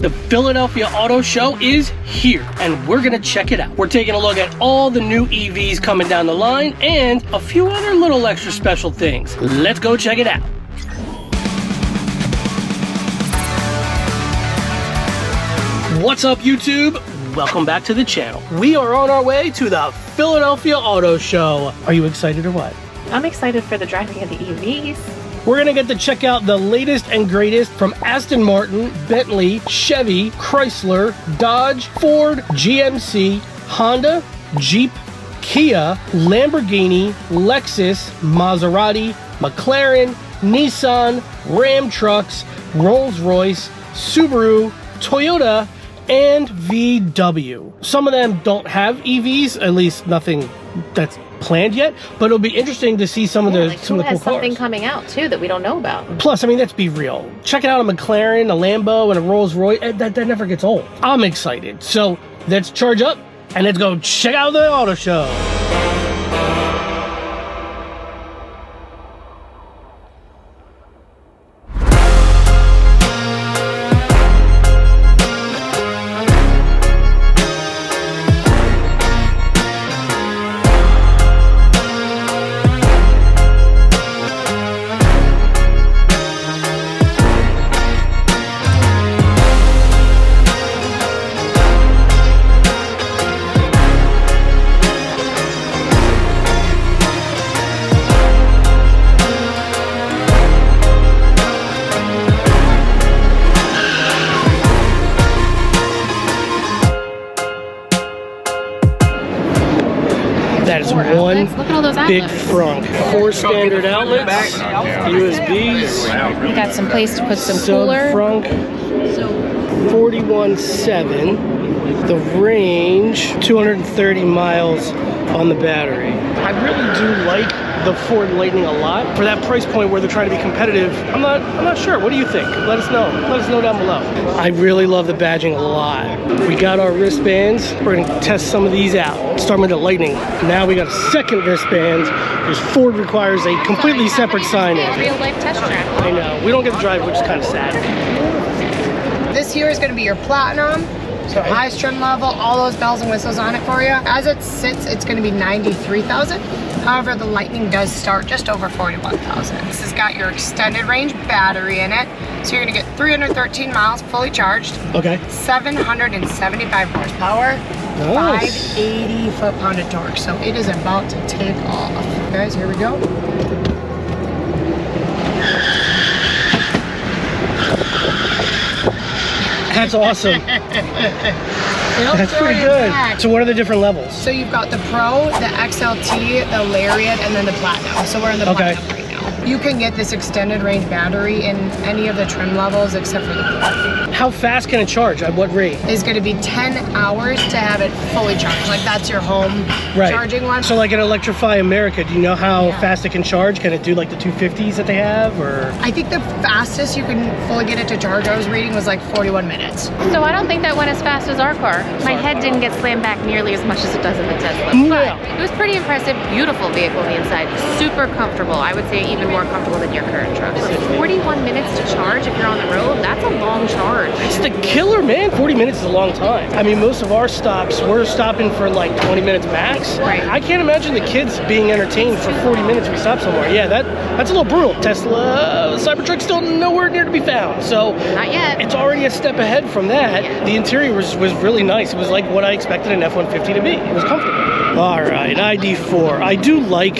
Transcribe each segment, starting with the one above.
The Philadelphia Auto Show is here, and we're gonna check it out. We're taking a look at all the new EVs coming down the line and a few other little extra special things. Let's go check it out. What's up, YouTube? Welcome back to the channel. We are on our way to the Philadelphia Auto Show. Are you excited or what? I'm excited for the driving of the EVs. We're gonna get to check out the latest and greatest from Aston Martin, Bentley, Chevy, Chrysler, Dodge, Ford, GMC, Honda, Jeep, Kia, Lamborghini, Lexus, Maserati, McLaren, Nissan, Ram trucks, Rolls-Royce, Subaru, Toyota, and VW. Some of them don't have EVs, at least nothing that's planned yet, but it'll be interesting to see some of the cool cars. Something coming out too that we don't know about. Plus, I mean, let's be real. Checking out a McLaren, a Lambo, and a Rolls-Royce, that never gets old. I'm excited. So let's charge up and let's go check out the auto show. That is one Look at all those big outlets. frunk. 4 standard outlets, USBs. We got some place to put some Sub cooler. frunk, 41.7. The range, 230 miles on the battery. I really do like the Ford Lightning a lot. For that price point where they're trying to be competitive, I'm not sure. What do you think? Let us know. Let us know down below. I really love the badging a lot. We got our wristbands. We're gonna test some of these out. Starting with the Lightning. Now we got a second wristband, because Ford requires a completely separate sign-in. Real life test track. I know. We don't get to drive, which is kind of sad. This here is going to be your platinum, so highest trim level, all those bells and whistles on it for you. As it sits, it's going to be 93,000. However, the Lightning does start just over 41,000. This has got your extended range battery in it, so you're going to get 313 miles fully charged. Okay. 775 horsepower, Nice. 580 foot-pound of torque. So it is about to take off. Guys, here we go. That's awesome. That's pretty good. So what are the different levels? So you've got the Pro, the XLT, the Lariat, and then the Platinum. So we're in the Platinum right now. You can get this extended range battery in any of the trim levels except for the Pro. How fast can it charge? At what rate? It's going to be 10 hours to have it fully charged. Like that's your home charging one. So like an Electrify America, do you know how fast it can charge? Can it do like the 250s that they have, or? I think the fastest you can fully get it to charge, I was reading, was like 41 minutes. So I don't think that went as fast as our car. My head didn't get slammed back nearly as much as it does in the Tesla. Yeah. But it was pretty impressive, beautiful vehicle on the inside. Super comfortable. I would say even more comfortable than your current truck. 41 minutes to charge if you're on the road, that's a long charge. It's the killer, man. 40 minutes is a long time. I mean, most of our stops, we're stopping for like 20 minutes max. Right. I can't imagine the kids being entertained for 40 minutes we stop somewhere. Yeah, that's a little brutal. Tesla, Cybertruck's still nowhere near to be found. So Not yet. it's already a step ahead from that. Yeah. The interior was really nice. It was like what I expected an F-150 to be. It was comfortable. All right, ID4. I do like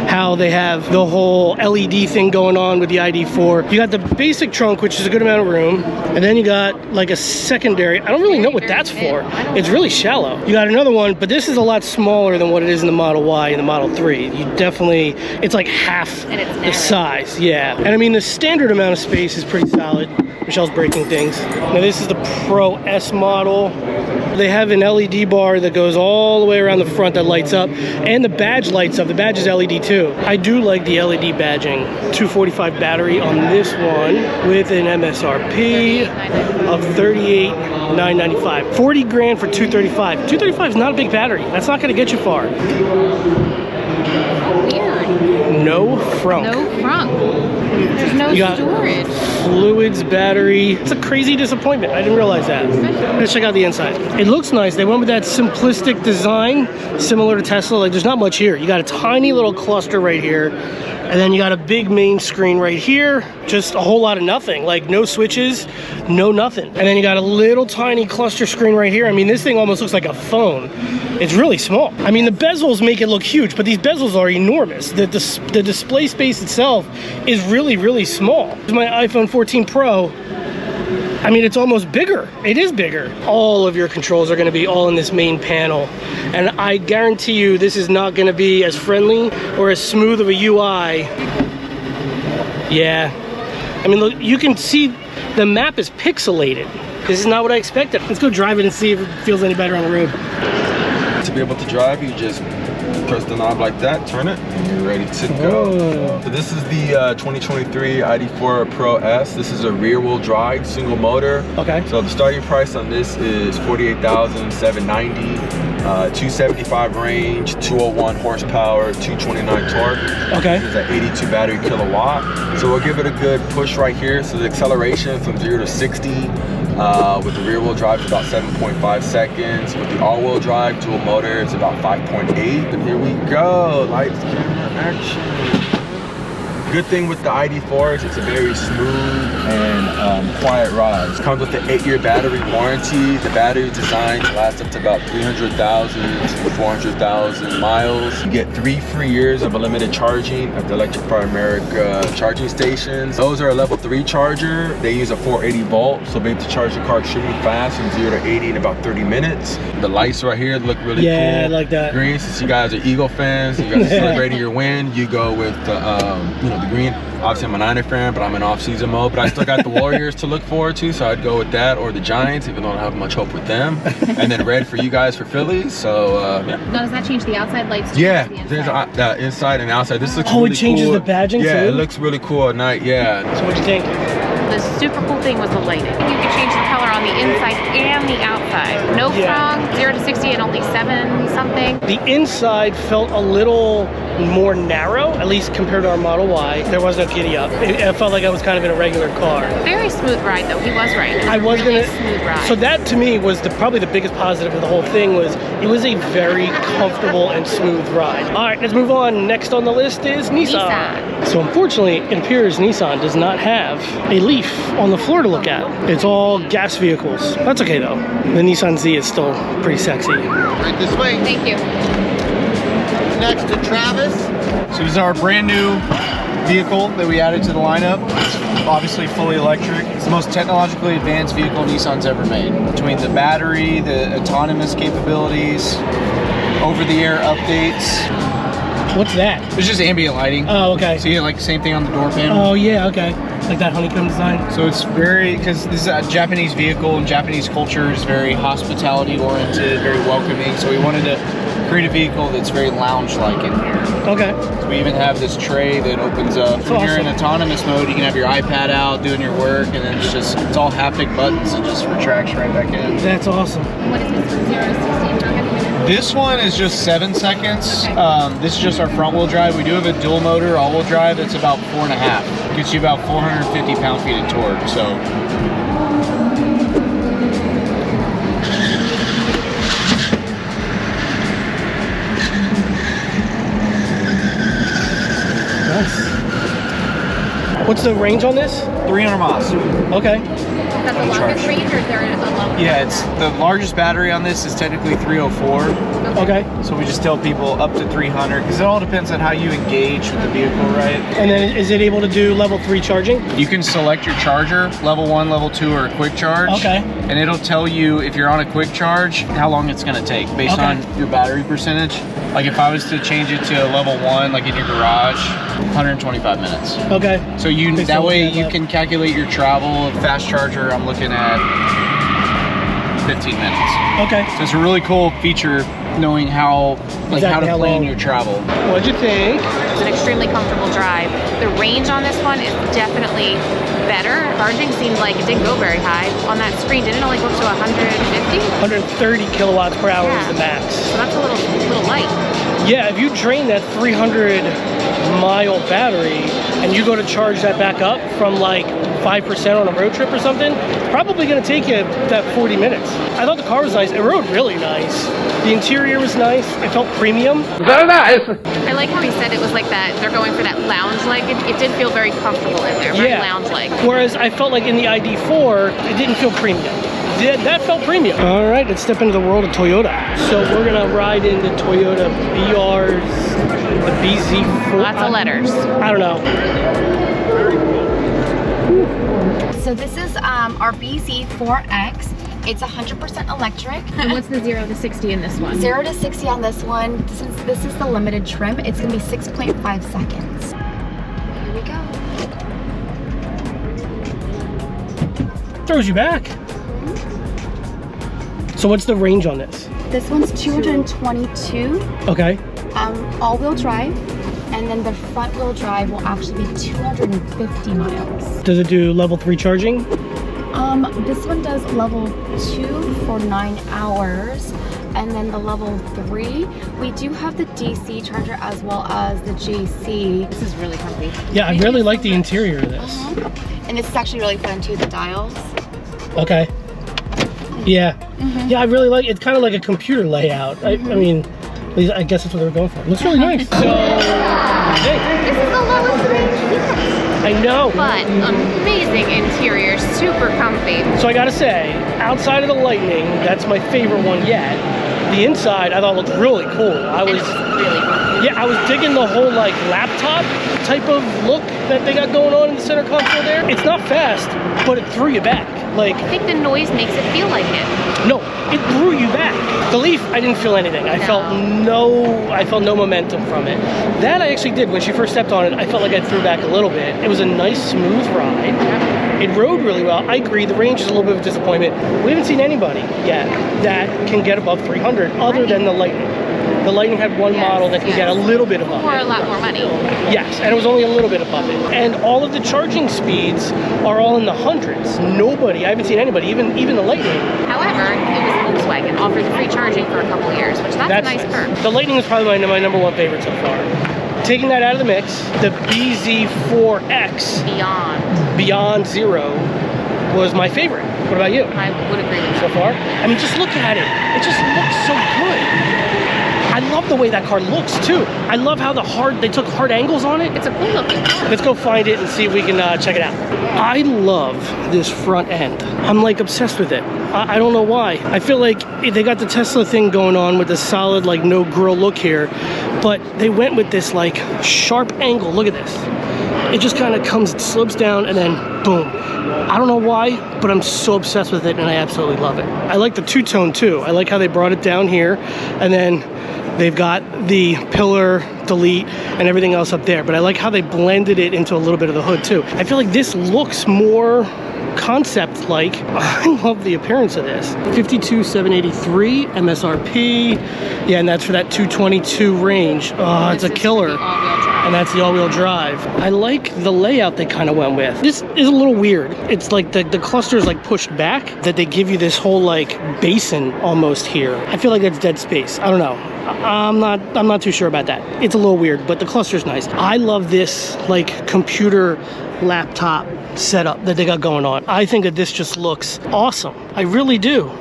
how they have the whole LED thing going on with the ID4. You got the basic trunk, which is a good amount of room, and then you got like a secondary. I don't really know what that's for. It's really shallow. You got another one, but this is a lot smaller than what it is in the Model Y and the Model 3. You definitely, it's like half And it's the narrow. size. Yeah, and I mean the standard amount of space is pretty solid. Michelle's breaking things. Now this is the Pro S model. They have an LED bar that goes all the way around the front that lights up, and the badge lights up. The badge is LED too. I do like the LED badging. 245 battery on this one with an MSRP of $38,995. 40 grand for 235. 235 is not a big battery. That's not going to get you far. Weird. No trunk. No front. There's no You got storage. Fluids, battery. It's a crazy disappointment. I didn't realize that. Let's check out the inside. It looks nice. They went with that simplistic design, similar to Tesla. Like, there's not much here. You got a tiny little cluster right here, and then you got a big main screen right here. Just a whole lot of nothing. Like, no switches, no nothing. And then you got a little tiny cluster screen right here. I mean, this thing almost looks like a phone. It's really small. I mean, the bezels make it look huge, but these bezels are enormous. The display space itself is really, really small. This is my iPhone 14 Pro. I mean, it's almost bigger. It is bigger. All of your controls are going to be all in this main panel. And I guarantee you this is not going to be as friendly or as smooth of a UI. Yeah. I mean, look, you can see the map is pixelated. This is not what I expected. Let's go drive it and see if it feels any better on the road. To be able to drive, you just press the knob like that, turn it, and you're ready to go. So this is the 2023 ID4 Pro S. This is a rear-wheel drive, single motor. Okay. So the starting price on this is $48,790, 275 range, 201 horsepower, 229 torque. Okay. This is an 82 battery kilowatt. So we'll give it a good push right here. So the acceleration from 0 to 60 with the rear wheel drive is about 7.5 seconds. With the all-wheel drive dual motor, it's about 5.8. And here we go, lights, camera, action. Good thing with the ID4 is it's a very smooth and quiet ride. It comes with an 8-year battery warranty. The battery is designed to last up to about 300,000 to 400,000 miles. You get 3 free years of unlimited charging at the Electrify America charging stations. Those are a level 3 charger. They use a 480 volt, so be able to charge the car extremely fast from 0 to 80 in about 30 minutes. The lights right here look really cool. Yeah, I like that. Green, since you guys are Eagle fans, you guys are celebrating your win, you go with the the green. Obviously I'm a Niner fan, but I'm in off-season mode, but I still got the Warriors to look forward to, so I'd go with that, or the Giants, even though I don't have much hope with them. And then red for you guys for Phillies. So yeah. Now, does that change the outside lights? Yeah, The there's the inside and outside. This looks Oh, really it changes cool. the badging Yeah, too? it looks really cool at night. Yeah. So what'd you think? The super cool thing was the lighting. You could change the color on the inside and the outside. No front, 0 to 60 and only 7 something. The inside felt a little more narrow, at least compared to our Model Y. There was no giddy up. It felt like I was kind of in a regular car. Very smooth ride though. He was right. It I was really gonna. smooth ride. So that to me was probably the biggest positive of the whole thing was it was a very comfortable and smooth ride. All right, let's move on. Next on the list is Nissan. So unfortunately, it appears Nissan does not have a Leaf on the floor to look at. It's all gas vehicles. That's okay though. The Nissan Z is still pretty sexy. Right this way. Thank you. Next to Travis. So this is our brand new vehicle that we added to the lineup. It's obviously fully electric. It's the most technologically advanced vehicle Nissan's ever made. Between the battery, the autonomous capabilities, over-the-air updates. What's that? It's just ambient lighting. Oh, okay. So you get like the same thing on the door panel. Oh yeah, okay. Like that honeycomb design. So it's very, because this is a Japanese vehicle and Japanese culture is very hospitality oriented, very welcoming. So we wanted to create a vehicle that's very lounge-like in here. Okay. So we even have this tray that opens up. That's When you're in awesome. autonomous mode, you can have your iPad out doing your work, and then it's all haptic buttons. It just retracts right back in. That's awesome. What is this from 0 to 60? How many minutes? This one is just 7 seconds. This is just our front-wheel drive. We do have a dual motor all-wheel drive. It's about 4.5. Gets you about 450 pound-feet of torque. So. What's the range on this? 300 miles. Okay. That's the longest range, or is there a longer? Yeah, it's the largest battery on this is technically 304. Okay. So we just tell people up to 300 because it all depends on how you engage with the vehicle, right? And then is it able to do level 3 charging? You can select your charger, level 1, level 2, or a quick charge. Okay. And it'll tell you if you're on a quick charge, how long it's gonna take based Okay. on your battery percentage. Like if I was to change it to level 1, like in your garage, 125 minutes. Okay. So you They that still way add you up. can calculate your travel. Fast charger, I'm looking at 15 minutes. Okay. So it's a really cool feature knowing how Exactly to how plan long. your travel. What'd you think? It's an extremely comfortable drive. The range on this one is definitely better. Charging seemed like it didn't go very high. On that screen, didn't it only go up to 150? 130 kilowatts per hour is the max. So that's a little light. Yeah, if you drain that 300 mile battery, and you go to charge that back up from like 5% on a road trip or something, probably gonna take you that 40 minutes. I thought the car was nice. It rode really nice. The interior was nice. It felt premium. Very nice. I like how he said it was like that. They're going for that lounge-like. It did feel very comfortable in there, very lounge-like. Whereas I felt like in the ID4, it didn't feel premium. That felt premium. All right, let's step into the world of Toyota. So we're gonna ride into Toyota BR's, the BZ4. Lots of letters. I don't know. So this is our BZ4X. It's 100% electric. And what's the 0 to 60 in this one? 0 to 60 on this one. Since this is the limited trim, it's gonna be 6.5 seconds. Here we go. Throws you back. So what's the range on this? This one's 222. Okay. All-wheel drive. And then the front-wheel drive will actually be 250 miles. Does it do level 3 charging? This one does level 2 for 9 hours. And then the level 3, we do have the DC charger as well as the JC. This is really comfy. Yeah, I really like the interior of this. And this is actually really fun too, the dials. Okay. Yeah. Yeah, I really like it. It's kind of like a computer layout. I mean, at least I guess that's what they were going for. It looks really nice. So, hey. This is the lowest range yet. I know. But amazing interior, super comfy. So I gotta say, outside of the Lightning, that's my favorite one yet. The inside I thought looked really cool. I was really comfy. Yeah, I was digging the whole like laptop type of look that they got going on in the center console there. It's not fast, but it threw you back. Like, I think the noise makes it feel like it. no, it threw you back. The Leaf, I didn't feel anything. I felt no momentum from it. That I actually did. When she first stepped on it, I felt like I threw back a little bit. It was a nice, smooth ride. It rode really well. I agree, the range is a little bit of a disappointment. We haven't seen anybody yet that can get above 300 other than the Lightning. The Lightning had one model that can get a little bit above For it. a lot more money. Yes, and it was only a little bit above it. And all of the charging speeds are all in the hundreds. Nobody, I haven't seen anybody, even the Lightning. However, it was Volkswagen, offered free charging for a couple of years, which that's a nice perk. The Lightning is probably my number one favorite so far. Taking that out of the mix, the BZ4X Beyond Zero was my favorite. What about you? I would agree with So that. far? I mean, just look at it. It just looks so good. I love the way that car looks too. I love how they took hard angles on it. It's a cool looking car. Let's go find it and see if we can check it out. I love this front end. I'm like obsessed with it. I don't know why. I feel like they got the Tesla thing going on with the solid like no grill look here, but they went with this like sharp angle. Look at this. It just kind of slopes down and then boom. I don't know why, but I'm so obsessed with it and I absolutely love it. I like the two-tone too. I like how they brought it down here and then they've got the pillar, delete, and everything else up there. But I like how they blended it into a little bit of the hood too. I feel like this looks more concept-like. I love the appearance of this. 52,783 MSRP. Yeah, and that's for that 222 range. Oh, it's a killer. And that's the all-wheel drive. I like the layout they kind of went with. This is a little weird. It's like the cluster is like pushed back, that they give you this whole like basin almost here. I feel like that's dead space. I don't know. I'm not too sure about that. It's a little weird, but the cluster's nice. I love this like computer laptop setup that they got going on. I think that this just looks awesome. I really do.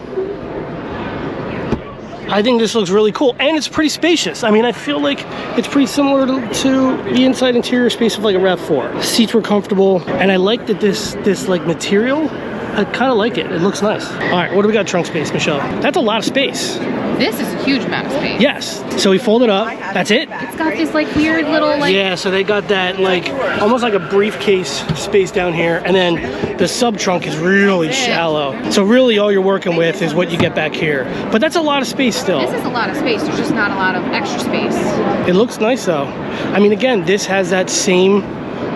I think this looks really cool, and it's pretty spacious. I mean, I feel like it's pretty similar to the inside interior space of like a RAV4. Seats were comfortable, and I like that this like material, I kind of like it. It looks nice. All right, what do we got trunk space, Michelle? That's a lot of space. This is a huge amount of space. Yes, so we fold it up, that's it? It's got this like weird little like... Yeah, so they got that like, almost like a briefcase space down here, and then the sub trunk is really shallow. So really all you're working with is what you get back here. But that's a lot of space still. This is a lot of space, there's just not a lot of extra space. It looks nice though. I mean, again, this has that same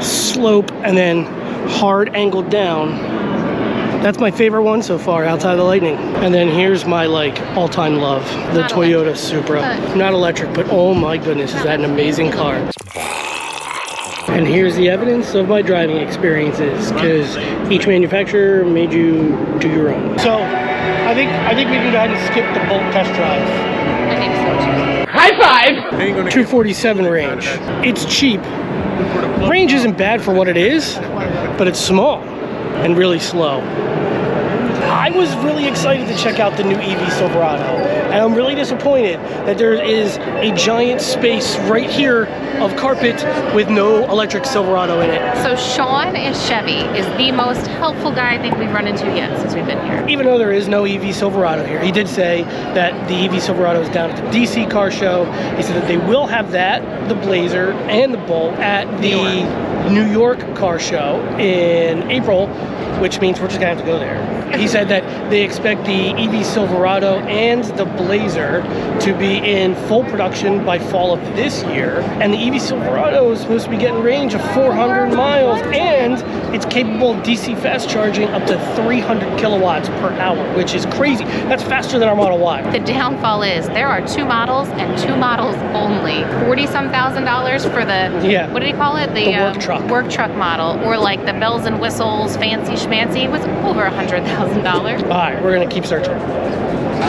slope and then hard angled down. That's my favorite one so far outside of the Lightning. And then here's my like all-time love, the Toyota Supra. Not electric, but oh my goodness, is that an amazing car. And here's the evidence of my driving experiences, because each manufacturer made you do your own. So I think we can go ahead and skip the Bolt test drive. I think so too. High five! 247 range. It's cheap. Range isn't bad for what it is, but it's small and really slow. I was really excited to check out the new EV Silverado, and I'm really disappointed that there is a giant space right here of carpet with no electric Silverado in it. So Sean in Chevy is the most helpful guy I think we've run into yet since we've been here. Even though there is no EV Silverado here, he did say that the EV Silverado is down at the DC car show. He said that they will have that, the Blazer, and the Bolt at the New York car show in April, which means we're just gonna have to go there. He said that they expect the EV Silverado and the Blazer to be in full production by fall of this year. And the EV Silverado is supposed to be getting range of 400 miles, and it's capable of DC fast charging up to 300 kilowatts per hour, which is crazy. That's faster than our Model Y. The downfall is there are 2 models and 2 models only. $40-some thousand for the, Yeah. what did he call it? The work truck. Work truck model, or like the bells and whistles, fancy schmancy, was over $100,000. All right, we're gonna keep searching.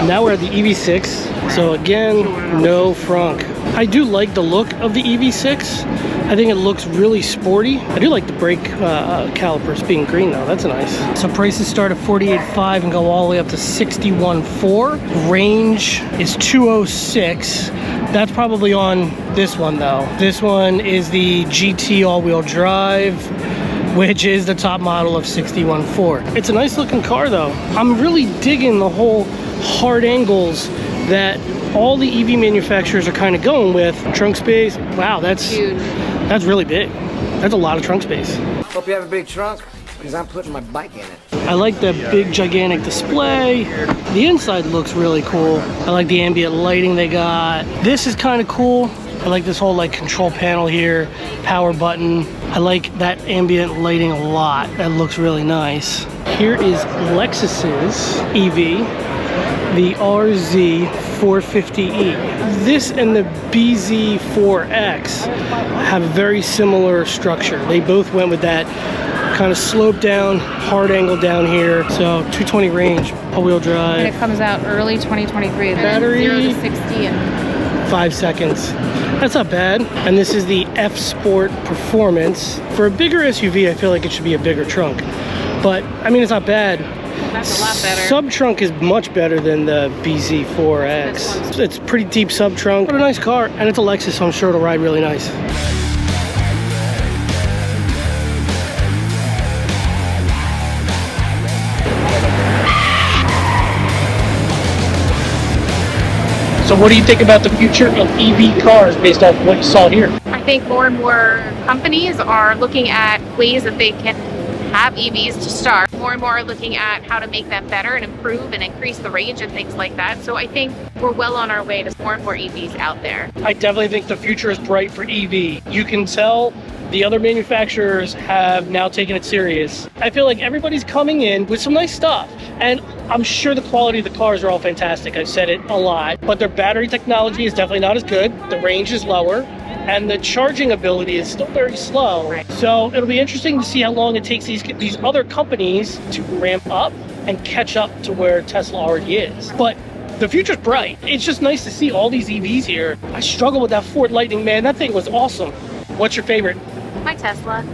Now we're at the EV6, so again, no frunk. I do like the look of the EV6. I think it looks really sporty. I do like the brake calipers being green though, that's nice. So prices start at $48,500 and go all the way up to $61,400. Range is 206. That's probably on this one though. This one is the GT all-wheel drive, which is the top model of $61,400. It's a nice looking car though. I'm really digging the whole hard angles that all the EV manufacturers are kind of going with. Trunk space, wow, that's Huge. That's really big. That's a lot of trunk space. Hope you have a big trunk, because I'm putting my bike in it. I like the big gigantic display. The inside looks really cool. I like the ambient lighting they got. This is kind of cool. I like this whole like control panel here, power button. I like that ambient lighting a lot. That looks really nice. Here is Lexus's EV, the RZ450E. This and the BZ4X have a very similar structure. They both went with that kind of slope down, hard angle down here. So 220 range, all-wheel And drive. it comes out early 2023. Battery. 0 to 60 in 5 seconds. That's not bad. And this is the F Sport Performance. For a bigger SUV, I feel like it should be a bigger trunk. But, I mean, it's not bad. That's a lot better. Sub-trunk is much better than the BZ4X. It's pretty deep sub-trunk. What a nice car. And it's a Lexus, so I'm sure it'll ride really nice. So what do you think about the future of EV cars based off what you saw here? I think more and more companies are looking at ways that they can have EVs to start. More and more are looking at how to make them better and improve and increase the range and things like that. So I think we're well on our way to more and more EVs out there. I definitely think the future is bright for EV. You can tell the other manufacturers have now taken it serious. I feel like everybody's coming in with some nice stuff. And I'm sure the quality of the cars are all fantastic. I've said it a lot. But their battery technology is definitely not as good. The range is lower. And the charging ability is still very slow. Right. So it'll be interesting to see how long it takes these other companies to ramp up and catch up to where Tesla already is. But the future's bright. It's just nice to see all these EVs here. I struggle with that Ford Lightning, man. That thing was awesome. What's your favorite? My Tesla,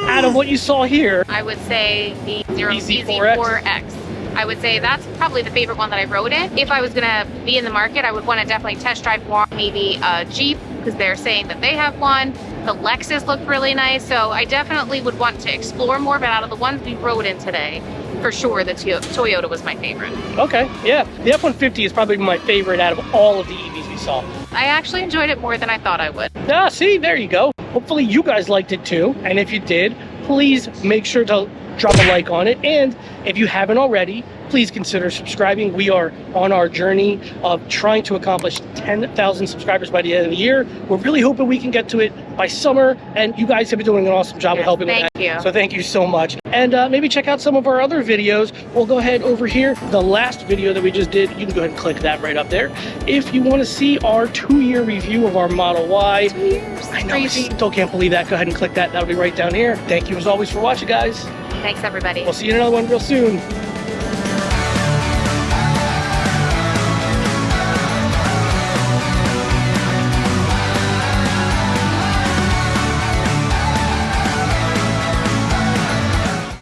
Out of what you saw here, I would say the BZ4X. BZ4X. I would say that's probably the favorite one that I rode in. If I was gonna be in the market, I would want to definitely test drive one, maybe a Jeep, because they're saying that they have one. The Lexus looked really nice, so I definitely would want to explore more, but out of the ones we rode in today, for sure the Toyota was my favorite. okay, yeah. The F-150 is probably my favorite out of all of the EVs we saw. I actually enjoyed it more than I thought I would. Ah, see, there you go. Hopefully you guys liked it too. And if you did, please make sure to drop a like on it. And if you haven't already, please consider subscribing. We are on our journey of trying to accomplish 10,000 subscribers by the end of the year. We're really hoping we can get to it by summer, and you guys have been doing an awesome job of helping with that. Thank you. So thank you so much. And maybe check out some of our other videos. We'll go ahead over here. The last video that we just did, you can go ahead and click that right up there. If you want to see our 2-year review of our Model Y. 2 years. I know, Crazy. I still can't believe that. Go ahead and click that. That'll be right down here. Thank you as always for watching, guys. Thanks, everybody. We'll see you in another one real soon.